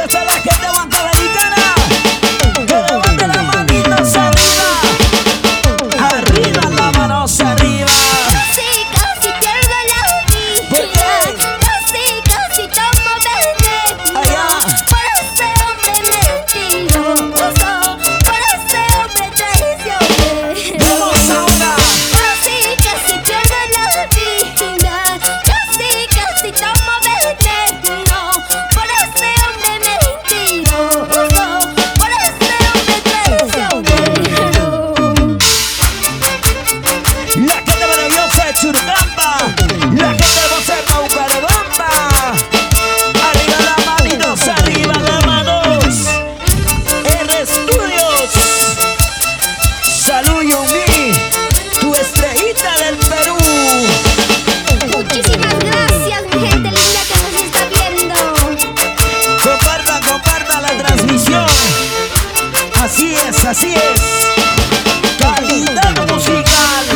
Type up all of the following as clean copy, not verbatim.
está la gente bancamericana. Que levante las manitos arriba. Arriba, las manos arriba. Casi, casi pierdo la vida. Casi tomo veneno. Por ese hombre mentiroso. Por ese hombre traicionero. Vamos ahora. Casi pierdo la vida. Casi tomo veneno. Por ese hombre mentiroso. Por ese hombre traicionero. La gente maravillosa de Churubamba. La gente hermosa de Paucarabamba. Arriba las manitos, arriba las manos. R Studios. Salud Yongi, tu estrellita del Perú. Muchísimas gracias, mi gente linda que nos está viendo. Compartan la transmisión. Así es. Calidad musical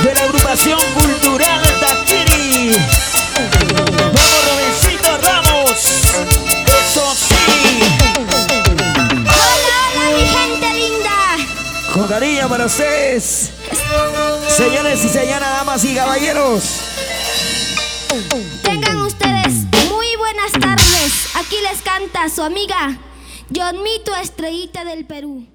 de la agrupación cultural Taquiri. Vamos, Robencito Ramos. Eso sí. Hola, mi gente linda. Con cariño para ustedes. Señores y señoras, damas y caballeros. Tengan ustedes muy buenas tardes. Aquí les canta su amiga Yonmi, tu estrellita del Perú.